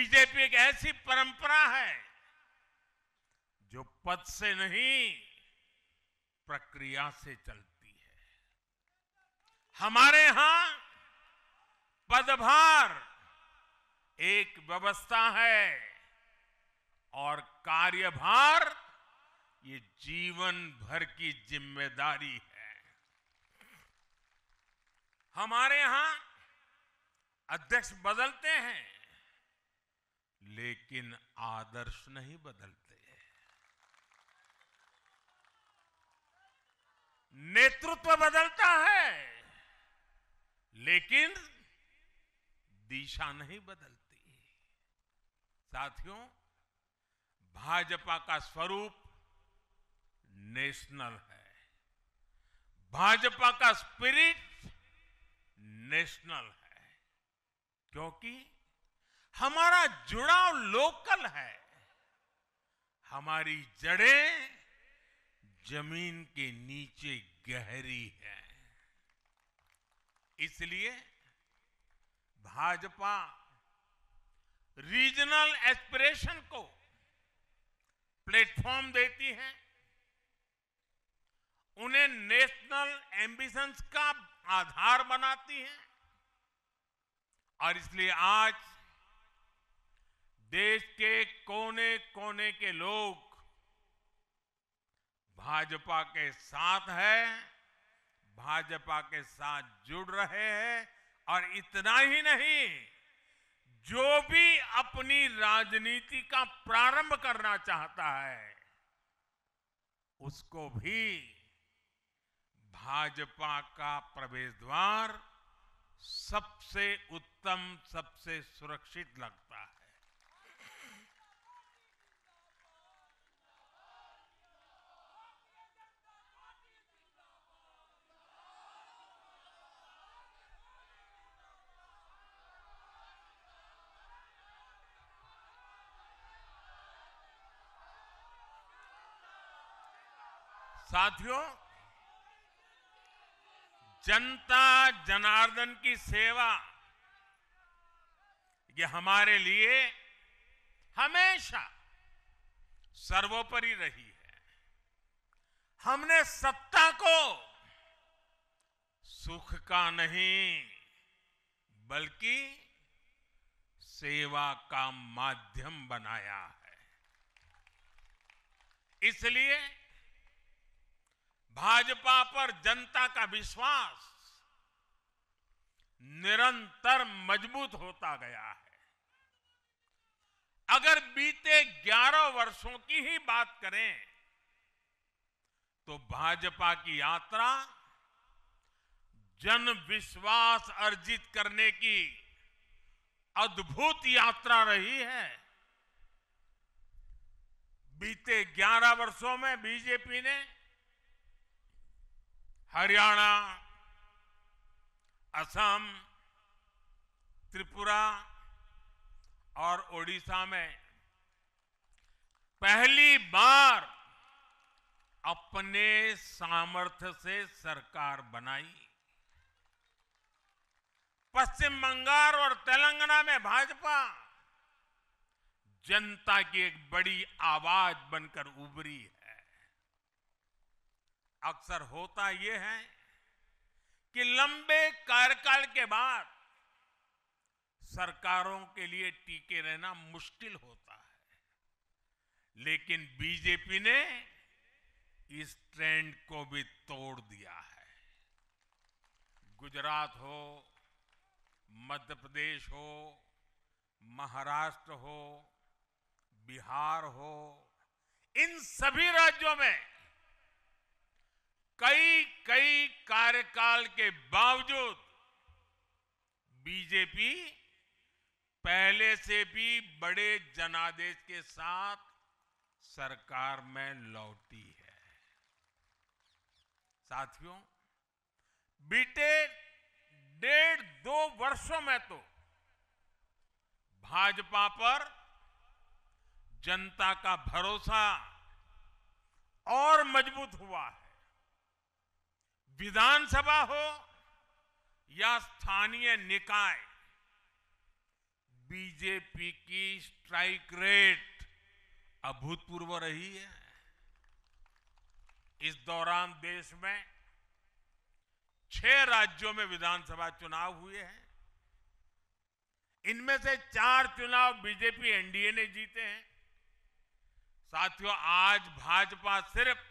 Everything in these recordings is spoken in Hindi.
बीजेपी एक ऐसी परंपरा है जो पद से नहीं प्रक्रिया से चलती है। हमारे यहां पदभार एक व्यवस्था है और कार्यभार ये जीवन भर की जिम्मेदारी है। हमारे यहां अध्यक्ष बदलते हैं लेकिन आदर्श नहीं बदलते। नेतृत्व बदलता है लेकिन दिशा नहीं बदलती। साथियों, भाजपा का स्वरूप नेशनल है, भाजपा का स्पिरिट नेशनल है, क्योंकि हमारा जुड़ाव लोकल है, हमारी जड़ें जमीन के नीचे गहरी है। इसलिए भाजपा रीजनल एस्पिरेशन को प्लेटफॉर्म देती है, उन्हें नेशनल एम्बिशंस का आधार बनाती है और इसलिए आज देश के कोने कोने के लोग भाजपा के साथ है, भाजपा के साथ जुड़ रहे हैं और इतना ही नहीं, जो भी अपनी राजनीति का प्रारंभ करना चाहता है उसको भी भाजपा का प्रवेश द्वार सबसे उत्तम, सबसे सुरक्षित लगता है। साथियों, जनता जनार्दन की सेवा ये हमारे लिए हमेशा सर्वोपरि रही है। हमने सत्ता को सुख का नहीं बल्कि सेवा का माध्यम बनाया है। इसलिए भाजपा पर जनता का विश्वास निरंतर मजबूत होता गया है। अगर बीते 11 वर्षों की ही बात करें तो भाजपा की यात्रा जन विश्वास अर्जित करने की अद्भुत यात्रा रही है। बीते 11 वर्षों में बीजेपी ने हरियाणा, असम, त्रिपुरा और ओडिशा में पहली बार अपने सामर्थ्य से सरकार बनाई। पश्चिम बंगाल और तेलंगाना में भाजपा जनता की एक बड़ी आवाज बनकर उभरी है। अक्सर होता यह है कि लंबे कार्यकाल के बाद सरकारों के लिए टिके रहना मुश्किल होता है, लेकिन बीजेपी ने इस ट्रेंड को भी तोड़ दिया है। गुजरात हो, मध्य प्रदेश हो, महाराष्ट्र हो, बिहार हो, इन सभी राज्यों में कई कार्यकाल के बावजूद बीजेपी पहले से भी बड़े जनादेश के साथ सरकार में लौटी है। साथियों, बीते 1.5-2 वर्षों में तो भाजपा पर जनता का भरोसा और मजबूत हुआ है। विधानसभा हो या स्थानीय निकाय, बीजेपी की स्ट्राइक रेट अभूतपूर्व रही है। इस दौरान देश में 6 राज्यों में विधानसभा चुनाव हुए हैं। इनमें से 4 चुनाव बीजेपी एनडीए ने जीते हैं। साथियों, आज भाजपा सिर्फ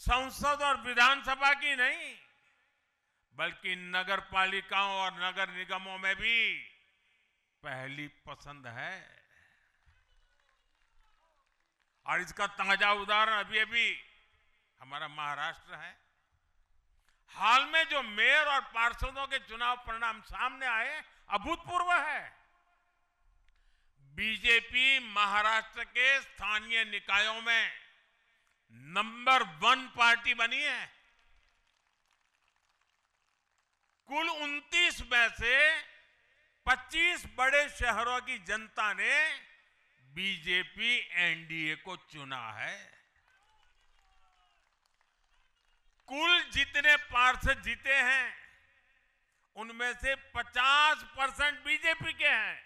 संसद और विधानसभा की नहीं, बल्कि नगर पालिकाओं और नगर निगमों में भी पहली पसंद है। और इसका ताजा उदाहरण अभी अभी हमारा महाराष्ट्र है। हाल में जो मेयर और पार्षदों के चुनाव परिणाम सामने आए, अभूतपूर्व है। बीजेपी महाराष्ट्र के स्थानीय निकायों में नंबर 1 पार्टी बनी है। कुल 29 में से 25 बड़े शहरों की जनता ने बीजेपी एनडीए को चुना है। कुल जितने पार्षद जीते हैं, उनमें से 50% बीजेपी के हैं।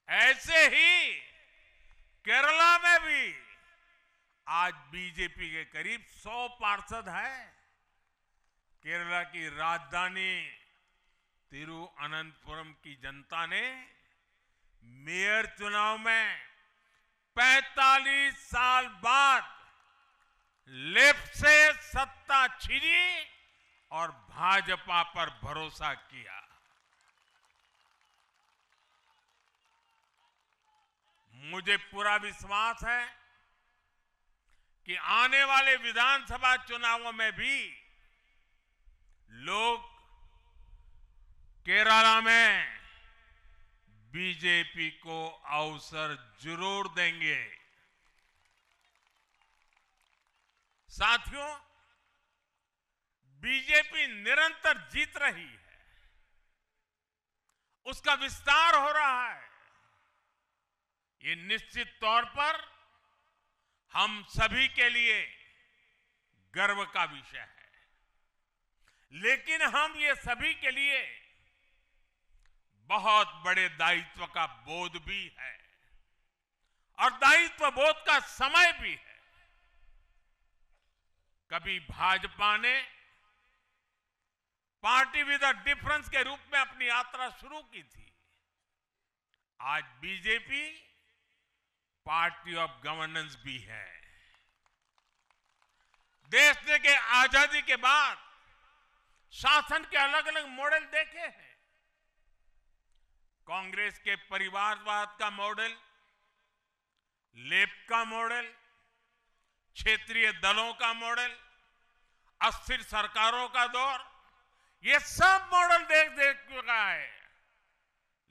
ऐसे ही केरला में भी आज बीजेपी के करीब 100 पार्षद हैं। केरला की राजधानी तिरुअनंतपुरम की जनता ने मेयर चुनाव में 45 साल बाद लेफ्ट से सत्ता छिनी और भाजपा पर भरोसा किया। मुझे पूरा विश्वास है कि आने वाले विधानसभा चुनावों में भी लोग केरला में बीजेपी को अवसर जरूर देंगे। साथियों, बीजेपी निरंतर जीत रही है, उसका विस्तार हो रहा है। ये निश्चित तौर पर हम सभी के लिए गर्व का विषय है। लेकिन हम ये सभी के लिए बहुत बड़े दायित्व का बोध भी है, और दायित्व बोध का समय भी है। कभी भाजपा ने पार्टी विद अ डिफरेंस के रूप में अपनी यात्रा शुरू की थी। आज बीजेपी पार्टी ऑफ गवर्नेंस भी है। देश के आजादी के बाद शासन के अलग अलग मॉडल देखे हैं। कांग्रेस के परिवारवाद का मॉडल, लेफ्ट का मॉडल, क्षेत्रीय दलों का मॉडल, अस्थिर सरकारों का दौर, ये सब मॉडल देख चुका है।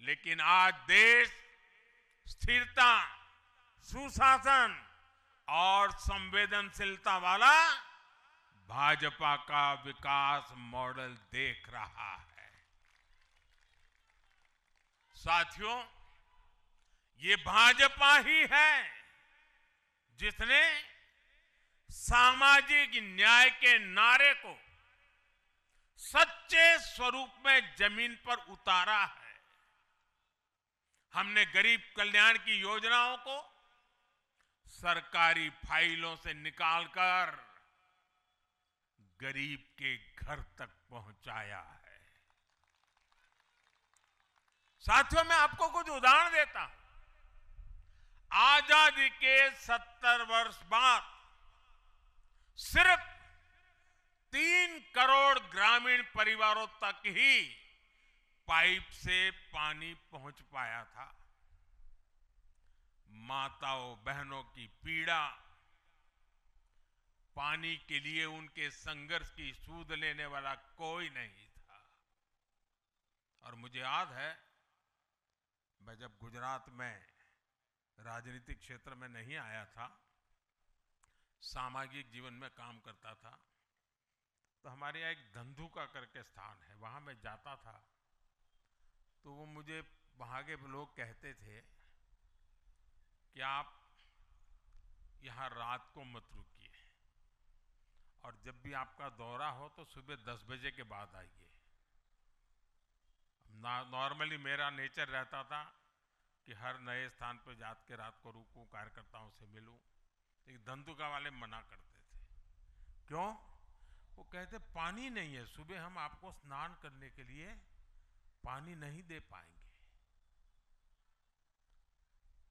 लेकिन आज देश स्थिरता, सुशासन और संवेदनशीलता वाला भाजपा का विकास मॉडल देख रहा है। साथियों, ये भाजपा ही है जिसने सामाजिक न्याय के नारे को सच्चे स्वरूप में जमीन पर उतारा है। हमने गरीब कल्याण की योजनाओं को सरकारी फाइलों से निकालकर गरीब के घर तक पहुंचाया है। साथियों, मैं आपको कुछ उदाहरण देता हूं। आजादी के 70 वर्ष बाद सिर्फ 3 करोड़ ग्रामीण परिवारों तक ही पाइप से पानी पहुंच पाया था। माताओं बहनों की पीड़ा, पानी के लिए उनके संघर्ष की सूध लेने वाला कोई नहीं था। और मुझे याद है, मैं जब गुजरात में राजनीतिक क्षेत्र में नहीं आया था, सामाजिक जीवन में काम करता था, तो हमारे यहाँ एक धंधुका करके स्थान है, वहां मैं जाता था। तो वो मुझे वहां के लोग कहते थे कि आप यहाँ रात को मत रुकिए, और जब भी आपका दौरा हो तो सुबह 10 बजे के बाद आइए। नॉर्मली मेरा नेचर रहता था कि हर नए स्थान पर जात के रात को रुकूं, कार्यकर्ताओं से मिलूं, लेकिन धंधुका वाले मना करते थे। क्यों? वो कहते पानी नहीं है, सुबह हम आपको स्नान करने के लिए पानी नहीं दे पाएंगे।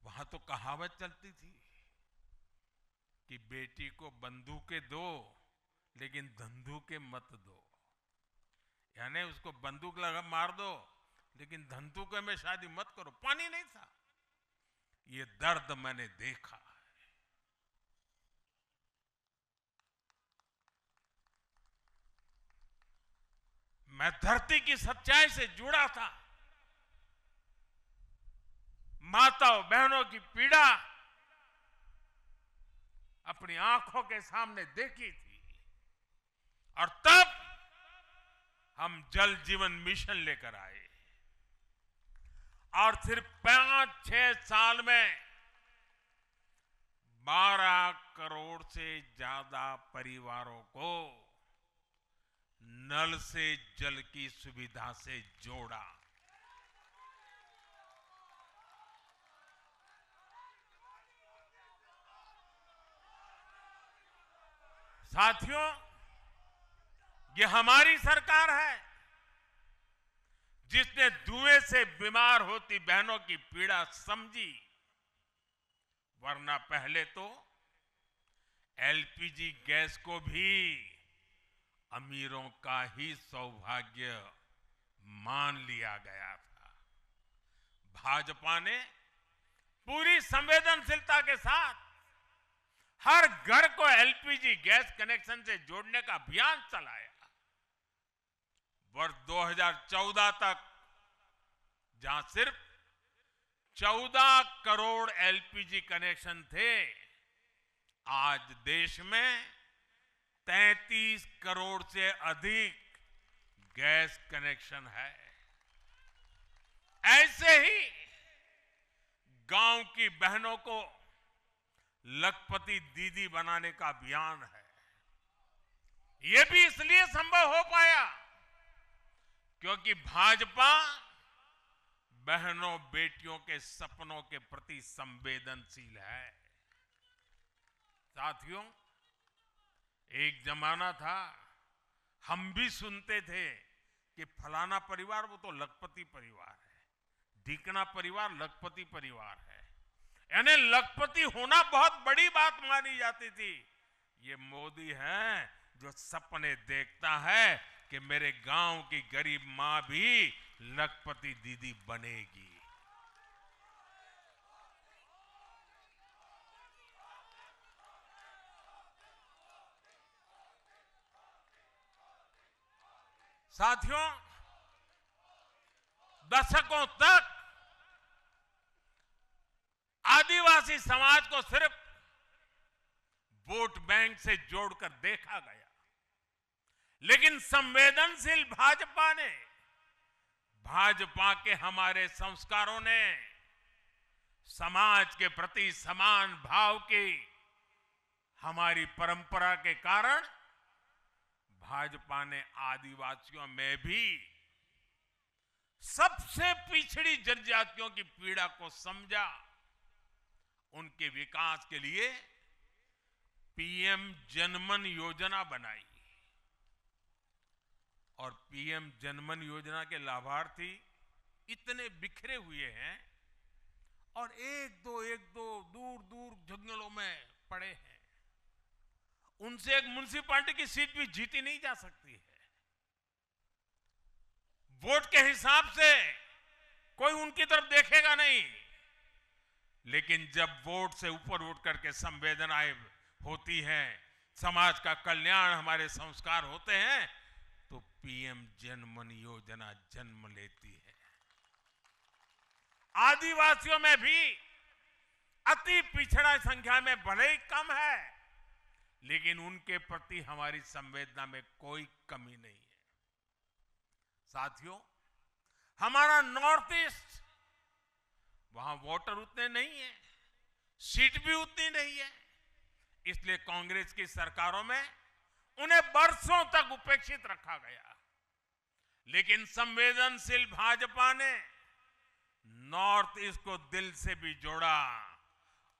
वहां तो कहावत चलती थी कि बेटी को बंदूकें दो लेकिन धंधुके मत दो, यानी उसको बंदूक लगा मार दो लेकिन धंधुके में शादी मत करो। पानी नहीं था। ये दर्द मैंने देखा है। मैं धरती की सच्चाई से जुड़ा था। माताओं बहनों की पीड़ा अपनी आंखों के सामने देखी थी, और तब हम जल जीवन मिशन लेकर आए, और सिर्फ 5-6 साल में 12 करोड़ से ज्यादा परिवारों को नल से जल की सुविधा से जोड़ा। साथियों, ये हमारी सरकार है जिसने धुएं से बीमार होती बहनों की पीड़ा समझी, वरना पहले तो एलपीजी गैस को भी अमीरों का ही सौभाग्य मान लिया गया था। भाजपा ने पूरी संवेदनशीलता के साथ हर घर को एलपीजी गैस कनेक्शन से जोड़ने का अभियान चलाया। वर्ष 2014 तक जहां सिर्फ 14 करोड़ एलपीजी कनेक्शन थे, आज देश में 33 करोड़ से अधिक गैस कनेक्शन है। ऐसे ही गांव की बहनों को लखपति दीदी बनाने का अभियान है। यह भी इसलिए संभव हो पाया क्योंकि भाजपा बहनों बेटियों के सपनों के प्रति संवेदनशील है। साथियों, एक जमाना था हम भी सुनते थे कि फलाना परिवार वो तो लखपति परिवार है, ढीकना परिवार लखपति परिवार है, यानी लखपति होना बहुत बड़ी बात मानी जाती थी। ये मोदी है जो सपने देखता है कि मेरे गांव की गरीब मां भी लखपति दीदी बनेगी। साथियों, दशकों तक आदिवासी समाज को सिर्फ वोट बैंक से जोड़कर देखा गया, लेकिन संवेदनशील भाजपा ने, भाजपा के हमारे संस्कारों ने समाज के प्रति समान भाव की हमारी परंपरा के कारण भाजपा ने आदिवासियों में भी सबसे पिछड़ी जनजातियों की पीड़ा को समझा। उनके विकास के लिए पीएम जनमन योजना बनाई, और पीएम जनमन योजना के लाभार्थी इतने बिखरे हुए हैं और एक दो दूर दूर जंगलों में पड़े हैं। उनसे एक म्युनिसिपैलिटी की सीट भी जीती नहीं जा सकती है। वोट के हिसाब से कोई उनकी तरफ देखेगा नहीं, लेकिन जब वोट से ऊपर उठ करके संवेदनाएं होती हैं, समाज का कल्याण हमारे संस्कार होते हैं, तो पीएम जनमन योजना जन्म लेती है। आदिवासियों में भी अति पिछड़ा संख्या में भले ही कम है, लेकिन उनके प्रति हमारी संवेदना में कोई कमी नहीं है। साथियों, हमारा नॉर्थ ईस्ट, वहां वोटर उतने नहीं है, सीट भी उतनी नहीं है, इसलिए कांग्रेस की सरकारों में उन्हें बरसों तक उपेक्षित रखा गया। लेकिन संवेदनशील भाजपा ने नॉर्थ ईस्ट को दिल से भी जोड़ा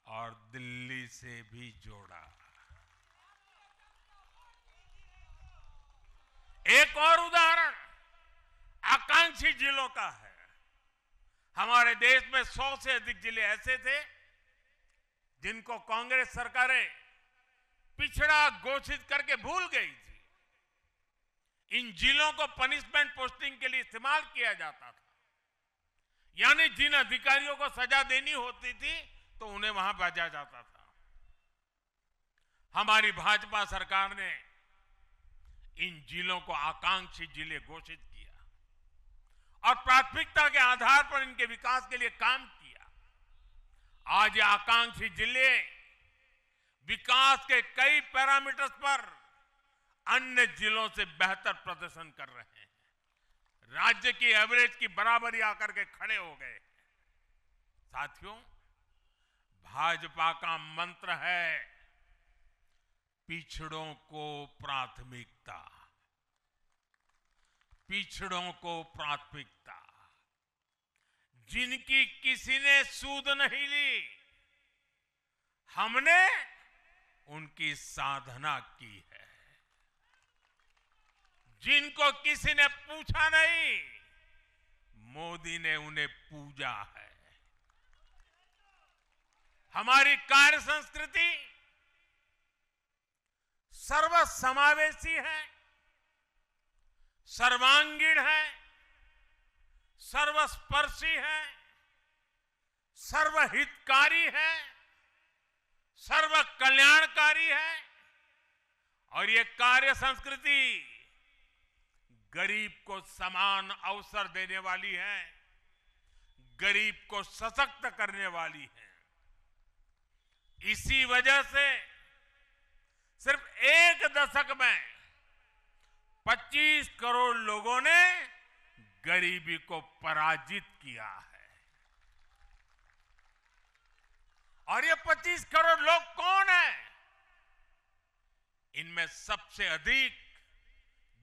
और दिल्ली से भी जोड़ा। एक और उदाहरण आकांक्षी जिलों का है। हमारे देश में 100 से अधिक जिले ऐसे थे जिनको कांग्रेस सरकारें पिछड़ा घोषित करके भूल गई थी। इन जिलों को पनिशमेंट पोस्टिंग के लिए इस्तेमाल किया जाता था, यानी जिन अधिकारियों को सजा देनी होती थी तो उन्हें वहां भेजा जाता था। हमारी भाजपा सरकार ने इन जिलों को आकांक्षी जिले घोषित किया और प्राथमिकता के आधार पर इनके विकास के लिए काम किया। आज ये आकांक्षी जिले विकास के कई पैरामीटर्स पर अन्य जिलों से बेहतर प्रदर्शन कर रहे हैं। राज्य की एवरेज की बराबरी आकर के खड़े हो गए। साथियों, भाजपा का मंत्र है पिछड़ों को प्राथमिकता, पिछड़ों को प्राथमिकता। जिनकी किसी ने सूद नहीं ली, हमने उनकी साधना की है। जिनको किसी ने पूछा नहीं, मोदी ने उन्हें पूजा है। हमारी कार्य संस्कृति सर्वसमावेशी है, सर्वांगीण है, सर्वस्पर्शी है, सर्वहितकारी है, सर्व कल्याणकारी है। और ये कार्य संस्कृति गरीब को समान अवसर देने वाली है, गरीब को सशक्त करने वाली है। इसी वजह से सिर्फ एक दशक में 25 करोड़ लोगों ने गरीबी को पराजित किया है। और ये 25 करोड़ लोग कौन हैं? इनमें सबसे अधिक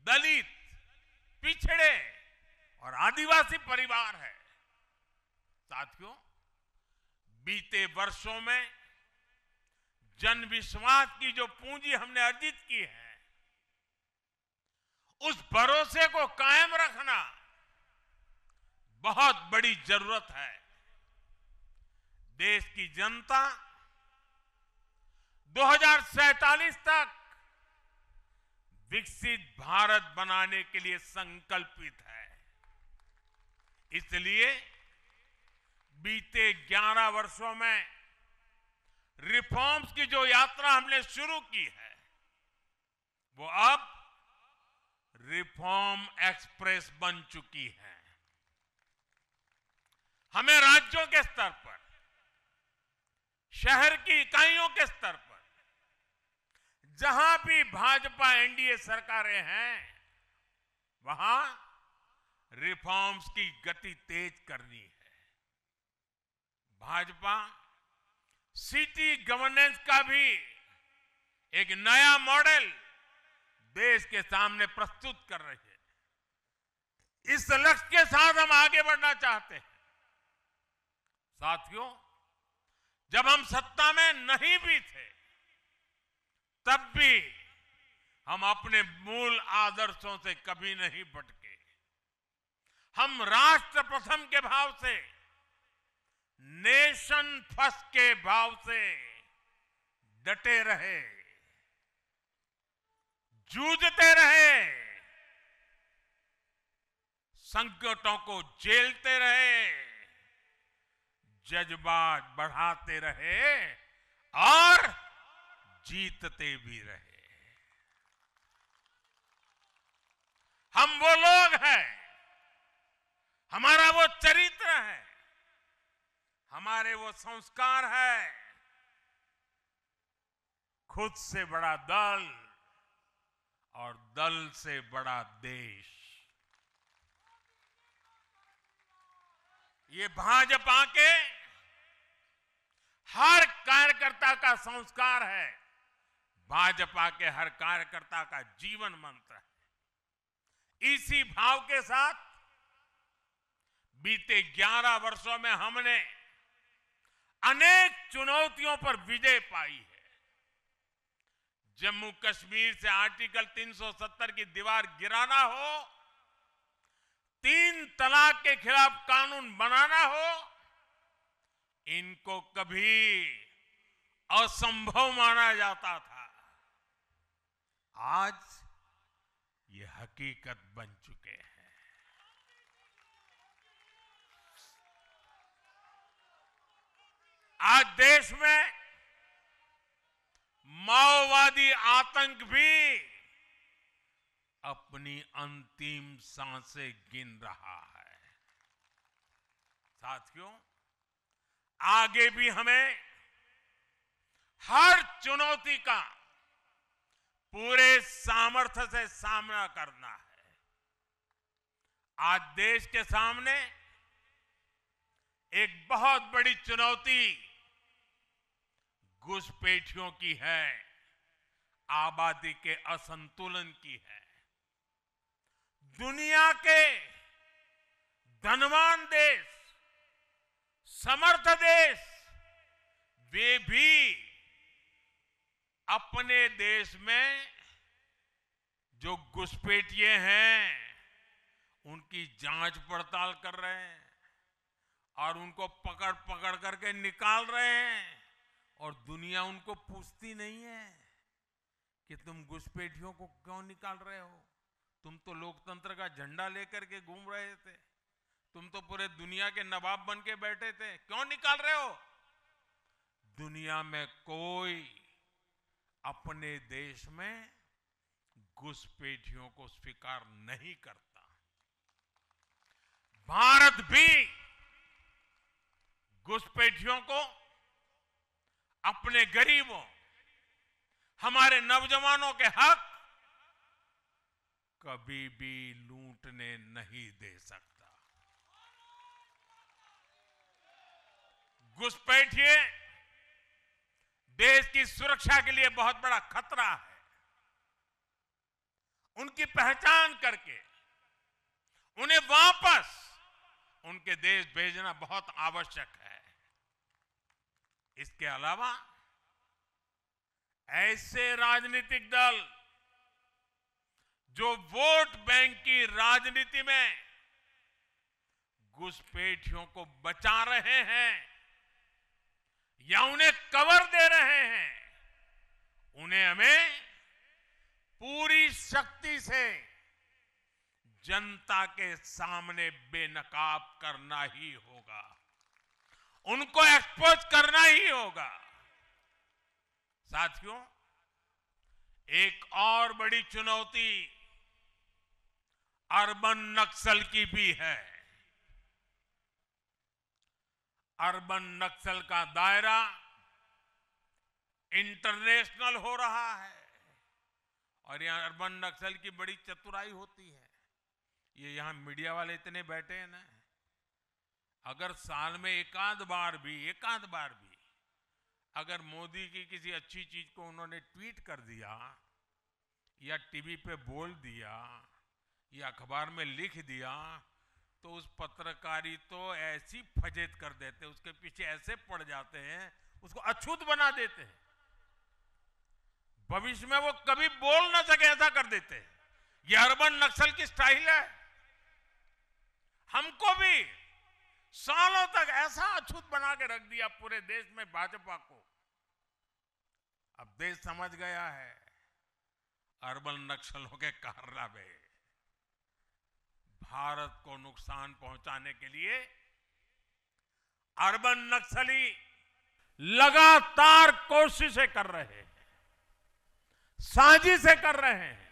दलित, पिछड़े और आदिवासी परिवार है। साथियों, बीते वर्षों में जन विश्वास की जो पूंजी हमने अर्जित की है, उस भरोसे को कायम रखना बहुत बड़ी जरूरत है। देश की जनता 2047 तक विकसित भारत बनाने के लिए संकल्पित है। इसलिए बीते 11 वर्षों में रिफॉर्म्स की जो यात्रा हमने शुरू की है, वो अब रिफॉर्म एक्सप्रेस बन चुकी है। हमें राज्यों के स्तर पर, शहर की इकाइयों के स्तर पर, जहां भी भाजपा एनडीए सरकारें हैं, वहां रिफॉर्म्स की गति तेज करनी है। भाजपा सिटी गवर्नेंस का भी एक नया मॉडल देश के सामने प्रस्तुत कर रही है। इस लक्ष्य के साथ हम आगे बढ़ना चाहते हैं। साथियों, जब हम सत्ता में नहीं भी थे, तब भी हम अपने मूल आदर्शों से कभी नहीं भटके। हम राष्ट्र प्रथम के भाव से, नेशन फर्स्ट के भाव से डटे रहे, जूझते रहे, संकटों को झेलते रहे, जज्बात बढ़ाते रहे और जीतते भी रहे। हम वो लोग हैं, हमारा वो चरित्र है, हमारे वो संस्कार है। खुद से बड़ा दल और दल से बड़ा देश, ये भाजपा के हर कार्यकर्ता का संस्कार है, भाजपा के हर कार्यकर्ता का जीवन मंत्र है। इसी भाव के साथ बीते 11 वर्षों में हमने अनेक चुनौतियों पर विजय पाई है। जम्मू कश्मीर से आर्टिकल 370 की दीवार गिराना हो, 3 तलाक के खिलाफ कानून बनाना हो, इनको कभी असंभव माना जाता था। आज ये हकीकत बन चुके हैं। आज देश में माओवादी आतंक भी अपनी अंतिम सांसें गिन रहा है। साथियों, आगे भी हमें हर चुनौती का पूरे सामर्थ्य से सामना करना है। आज देश के सामने एक बहुत बड़ी चुनौती घुसपैठियों की है, आबादी के असंतुलन की है। दुनिया के धनवान देश, समर्थ देश, वे भी अपने देश में जो घुसपैठिए हैं उनकी जांच पड़ताल कर रहे हैं और उनको पकड़ पकड़ करके निकाल रहे हैं। और दुनिया उनको पूछती नहीं है कि तुम घुसपैठियों को क्यों निकाल रहे हो। तुम तो लोकतंत्र का झंडा लेकर के घूम रहे थे, तुम तो पूरे दुनिया के नवाब बन के बैठे थे, क्यों निकाल रहे हो। दुनिया में कोई अपने देश में घुसपैठियों को स्वीकार नहीं करता। भारत भी घुसपैठियों को अपने गरीबों, हमारे नौजवानों के हक कभी भी लूटने नहीं दे सकता। घुसपैठिए देश की सुरक्षा के लिए बहुत बड़ा खतरा है। उनकी पहचान करके उन्हें वापस उनके देश भेजना बहुत आवश्यक है। इसके अलावा ऐसे राजनीतिक दल जो वोट बैंक की राजनीति में घुसपैठियों को बचा रहे हैं या उन्हें कवर दे रहे हैं, उन्हें हमें पूरी शक्ति से जनता के सामने बेनकाब करना ही होगा, उनको एक्सपोज करना ही होगा। साथियों, एक और बड़ी चुनौती अर्बन नक्सल की भी है। अर्बन नक्सल का दायरा इंटरनेशनल हो रहा है और यहां अर्बन नक्सल की बड़ी चतुराई होती है। ये यहां मीडिया वाले इतने बैठे हैं ना, अगर साल में एकाध बार भी अगर मोदी की किसी अच्छी चीज को उन्होंने ट्वीट कर दिया या टीवी पे बोल दिया या अखबार में लिख दिया तो उस पत्रकारी तो ऐसी फजेत कर देते, उसके पीछे ऐसे पड़ जाते हैं, उसको अछूत बना देते हैं, भविष्य में वो कभी बोल ना सके ऐसा कर देते हैं। ये अर्बन नक्सल की स्टाइल है। हमको भी सालों तक ऐसा अछूत बना के रख दिया पूरे देश में भाजपा को। अब देश समझ गया है अर्बन नक्सलों के कारनामे। भारत को नुकसान पहुंचाने के लिए अर्बन नक्सली लगातार कोशिशें कर रहे हैं, साजिशें कर रहे हैं।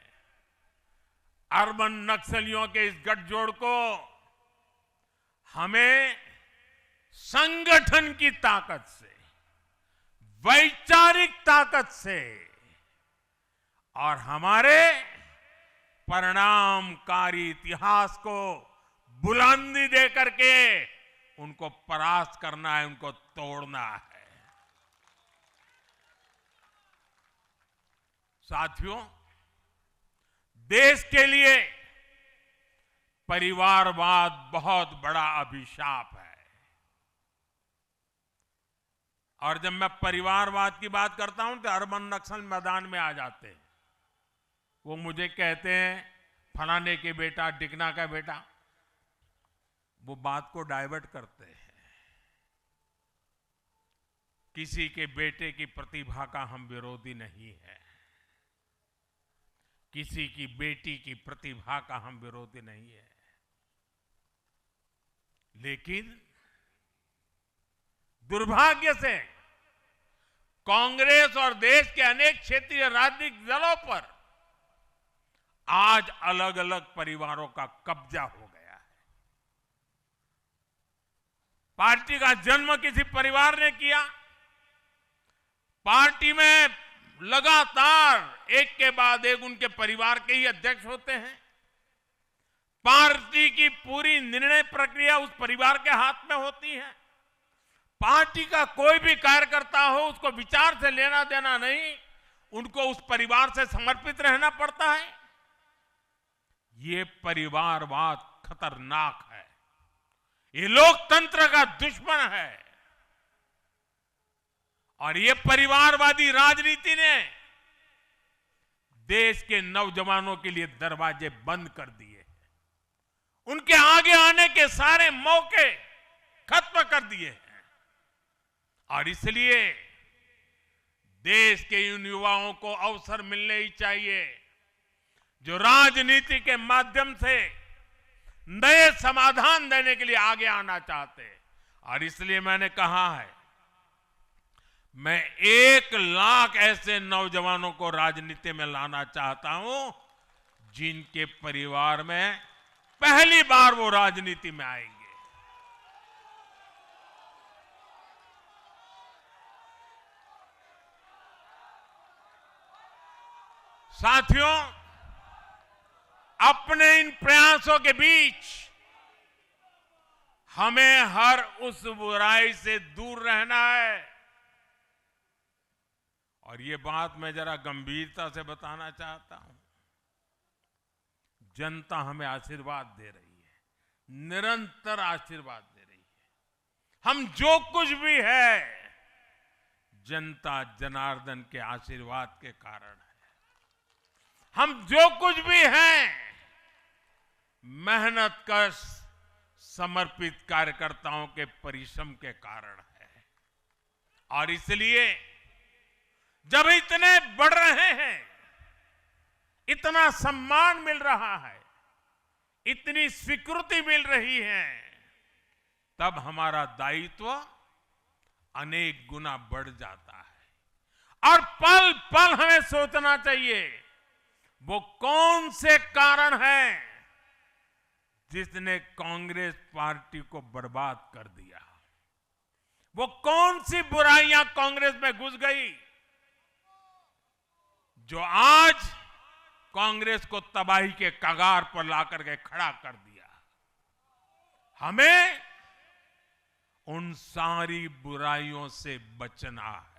अर्बन नक्सलियों के इस गठजोड़ को हमें संगठन की ताकत से, वैचारिक ताकत से और हमारे परिणामकारी इतिहास को बुलंदी दे करके उनको परास्त करना है, उनको तोड़ना है। साथियों, देश के लिए परिवारवाद बहुत बड़ा अभिशाप है। और जब मैं परिवारवाद की बात करता हूं तो अरबन नक्सल मैदान में आ जाते हैं। वो मुझे कहते हैं फलाने के बेटा, डिकना का बेटा, वो बात को डाइवर्ट करते हैं। किसी के बेटे की प्रतिभा का हम विरोधी नहीं है, किसी की बेटी की प्रतिभा का हम विरोधी नहीं है, लेकिन दुर्भाग्य से कांग्रेस और देश के अनेक क्षेत्रीय राजनीतिक दलों पर आज अलग अलग परिवारों का कब्जा हो गया है। पार्टी का जन्म किसी परिवार ने किया, पार्टी में लगातार एक के बाद एक उनके परिवार के ही अध्यक्ष होते हैं। पार्टी की पूरी निर्णय प्रक्रिया उस परिवार के हाथ में होती है। पार्टी का कोई भी कार्यकर्ता हो, उसको विचार से लेना देना नहीं, उनको उस परिवार से समर्पित रहना पड़ता है। ये परिवारवाद खतरनाक है, ये लोकतंत्र का दुश्मन है। और ये परिवारवादी राजनीति ने देश के नौजवानों के लिए दरवाजे बंद कर दिए, उनके आगे आने के सारे मौके खत्म कर दिए हैं। और इसलिए देश के उन युवाओं को अवसर मिलने ही चाहिए जो राजनीति के माध्यम से नए समाधान देने के लिए आगे आना चाहते हैं। और इसलिए मैंने कहा है, मैं 1 लाख ऐसे नौजवानों को राजनीति में लाना चाहता हूं जिनके परिवार में पहली बार वो राजनीति में आएंगे। साथियों, अपने इन प्रयासों के बीच हमें हर उस बुराई से दूर रहना है। और ये बात मैं जरा गंभीरता से बताना चाहता हूं। जनता हमें आशीर्वाद दे रही है, निरंतर आशीर्वाद दे रही है। हम जो कुछ भी है, जनता जनार्दन के आशीर्वाद के कारण है। हम जो कुछ भी हैं, मेहनत कश समर्पित कार्यकर्ताओं के परिश्रम के कारण है। और इसलिए जब इतने बढ़ रहे हैं, इतना सम्मान मिल रहा है, इतनी स्वीकृति मिल रही है, तब हमारा दायित्व अनेक गुना बढ़ जाता है। और पल पल हमें सोचना चाहिए, वो कौन से कारण हैं जिसने कांग्रेस पार्टी को बर्बाद कर दिया। वो कौन सी बुराइयां कांग्रेस में घुस गई जो आज कांग्रेस को तबाही के कगार पर लाकर के खड़ा कर दिया। हमें उन सारी बुराइयों से बचना है।